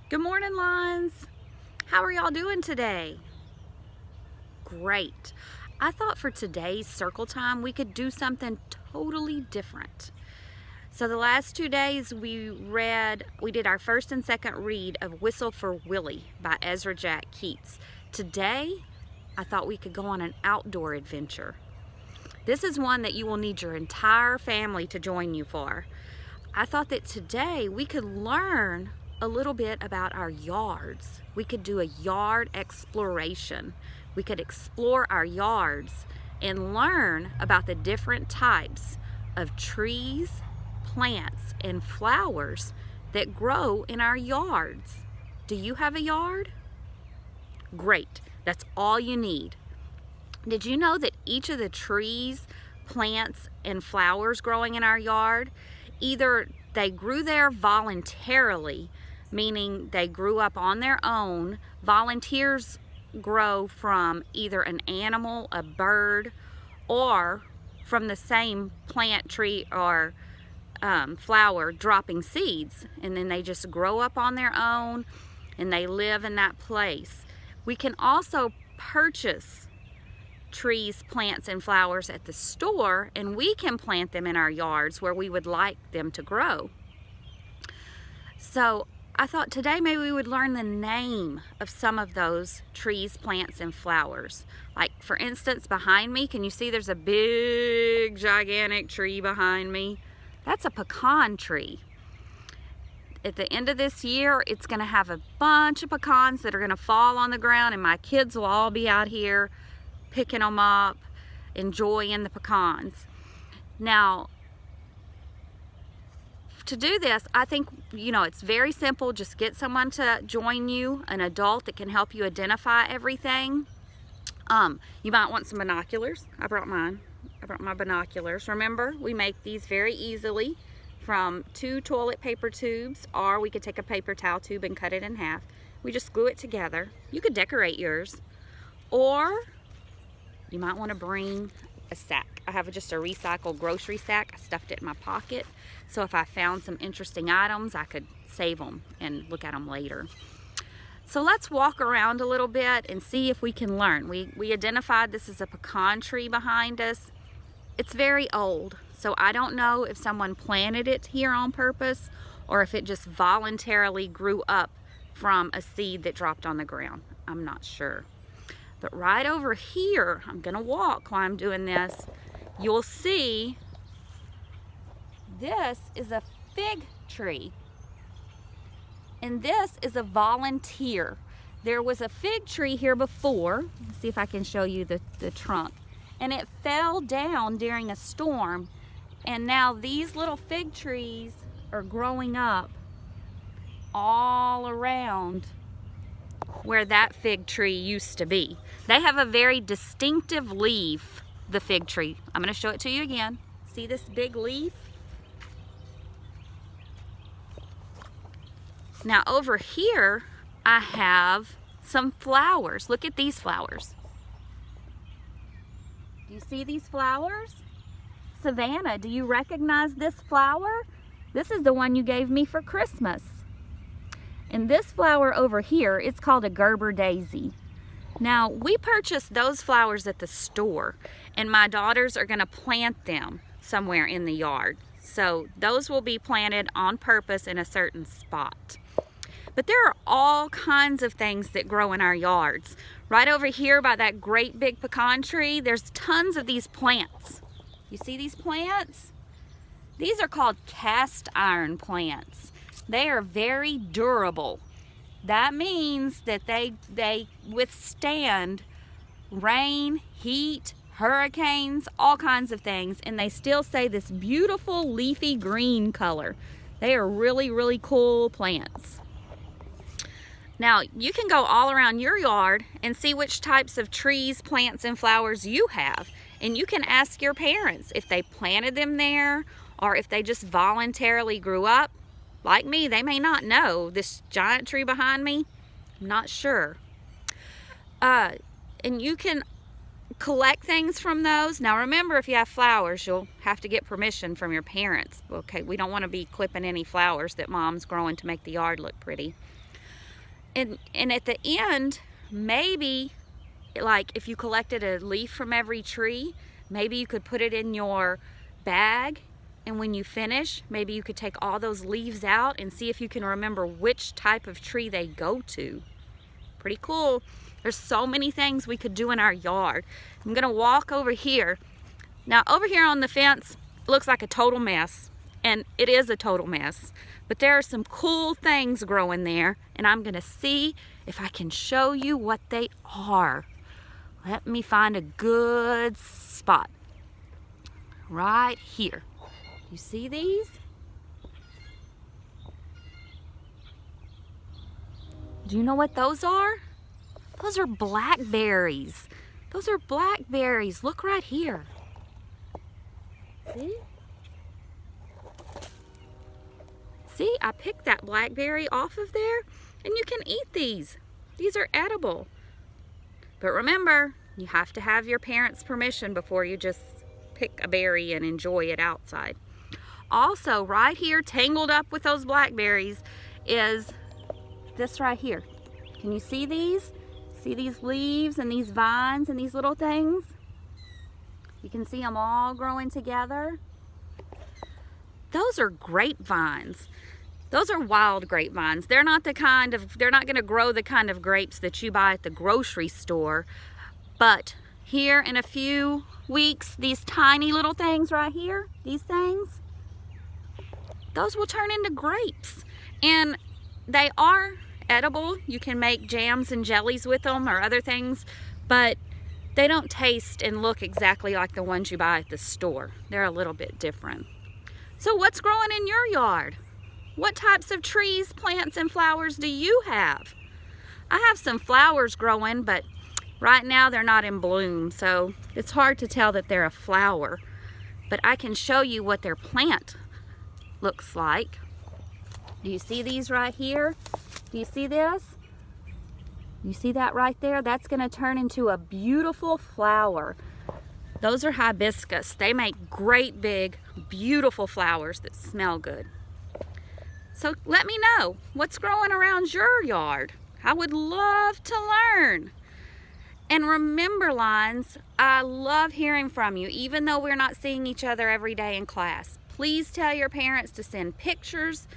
Good morning, Lawns. How are y'all doing today? Great. I thought for today's circle time we could do something totally different. So the last 2 days we did our first and second read of Whistle for Willie by Ezra Jack Keats. Today, I thought we could go on an outdoor adventure. This is one that you will need your entire family to join you for. I thought that today we could learn a little bit about our yards. We could do a yard exploration. We could explore our yards and learn about the different types of trees, plants, and flowers that grow in our yards. Do you have a yard? Great, that's all you need. Did you know that each of the trees, plants, and flowers growing in our yard, either they grew there voluntarily, meaning they grew up on their own. Volunteers grow from either an animal, a bird, or from the same plant, tree, or flower dropping seeds, and then they just grow up on their own and they live in that place. We can also purchase trees, plants, and flowers at the store, and we can plant them in our yards where we would like them to grow. So I thought today maybe we would learn the name of some of those trees, plants, and flowers. Like, for instance, behind me, can you see there's a big, gigantic tree behind me? That's a pecan tree. At the end of this year, it's going to have a bunch of pecans that are going to fall on the ground, and my kids will all be out here picking them up, enjoying the pecans. Now, to do this, I think, it's very simple. Just get someone to join you, an adult that can help you identify everything. You might want some binoculars. I brought mine. I brought my binoculars. Remember, we make these very easily from 2 toilet paper tubes, or we could take a paper towel tube and cut it in half. We just glue it together. You could decorate yours, or you might want to bring a sack. I have just a recycled grocery sack. I stuffed it in my pocket, so if I found some interesting items, I could save them and look at them later. So let's walk around a little bit and see if we can learn. We identified this is a pecan tree behind us. It's very old, so I don't know if someone planted it here on purpose or if it just voluntarily grew up from a seed that dropped on the ground. I'm not sure. But right over here, I'm gonna walk while I'm doing this, you'll see this is a fig tree. And this is a volunteer. There was a fig tree here before. Let's see if I can show you the trunk. And it fell down during a storm. And now these little fig trees are growing up all around where that fig tree used to be. They have a very distinctive leaf, the fig tree. I'm going to show it to you again. See this big leaf? Now over here, I have some flowers. Look at these flowers. Do you see these flowers? Savannah, do you recognize this flower? This is the one you gave me for Christmas. And this flower over here, it's called a Gerber daisy. Now, we purchased those flowers at the store, and my daughters are going to plant them somewhere in the yard. So those will be planted on purpose in a certain spot. But there are all kinds of things that grow in our yards. Right over here by that great big pecan tree, there's tons of these plants. You see these plants? These are called cast iron plants. They are very durable. That means that they withstand rain, heat, hurricanes, all kinds of things, and they still stay this beautiful leafy green color. They are really, really cool plants. Now, you can go all around your yard and see which types of trees, plants, and flowers you have. And you can ask your parents if they planted them there or if they just voluntarily grew up. Like me, they may not know. This giant tree behind me, I'm not sure. And you can collect things from those. Now remember, if you have flowers, you'll have to get permission from your parents. Okay, we don't want to be clipping any flowers that mom's growing to make the yard look pretty. And at the end, maybe, like if you collected a leaf from every tree, maybe you could put it in your bag, and when you finish, maybe you could take all those leaves out and see if you can remember which type of tree they go to. Pretty cool. There's so many things we could do in our yard. I'm gonna walk over here. Now over here on the fence, it looks like a total mess, and it is a total mess, but there are some cool things growing there, and I'm gonna see if I can show you what they are. Let me find a good spot. Right here. You see these? Do you know what those are? Those are blackberries. Those are blackberries. Look right here. See? See, I picked that blackberry off of there, and you can eat these. These are edible. But remember, you have to have your parents' permission before you just pick a berry and enjoy it outside. Also, right here, tangled up with those blackberries, is this right here. Can you see these? See these leaves and these vines and these little things? You can see them all growing together. Those are grapevines. Those are wild grapevines. They're not going to grow the kind of grapes that you buy at the grocery store. But here in a few weeks, these tiny little things right here, these things, those will turn into grapes. And they are edible. You can make jams and jellies with them or other things, but they don't taste and look exactly like the ones you buy at the store. They're a little bit different. So what's growing in your yard? What types of trees, plants, and flowers do you have? I have some flowers growing, but right now they're not in bloom, so it's hard to tell that they're a flower. But I can show you what their plant looks like. Do you see these right here? Do you see this? You see that right there? That's going to turn into a beautiful flower. Those are hibiscus. They make great big, beautiful flowers that smell good. So let me know what's growing around your yard. I would love to learn. And remember, Lions, I love hearing from you, even though we're not seeing each other every day in class. Please tell your parents to send pictures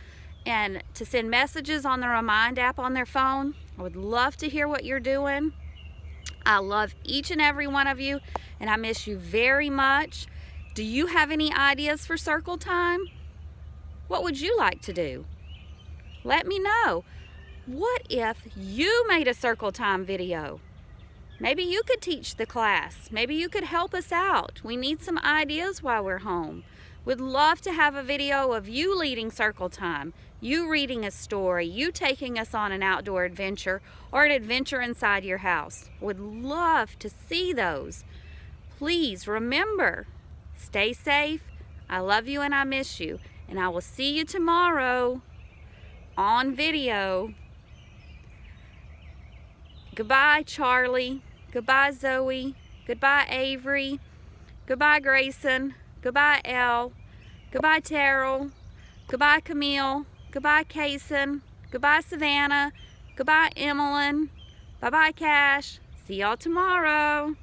and to send messages on the Remind app on their phone. I would love to hear what you're doing. I love each and every one of you, and I miss you very much. Do you have any ideas for circle time? What would you like to do? Let me know. What if you made a circle time video? Maybe you could teach the class. Maybe you could help us out. We need some ideas while we're home. Would love to have a video of you leading circle time, you reading a story, you taking us on an outdoor adventure or an adventure inside your house. Would love to see those. Please remember, stay safe. I love you and I miss you. And I will see you tomorrow on video. Goodbye, Charlie. Goodbye, Zoe. Goodbye, Avery. Goodbye, Grayson. Goodbye, Elle. Goodbye, Terrell. Goodbye, Camille. Goodbye, Kaysen. Goodbye, Savannah. Goodbye, Emmeline. Bye-bye, Cash. See y'all tomorrow.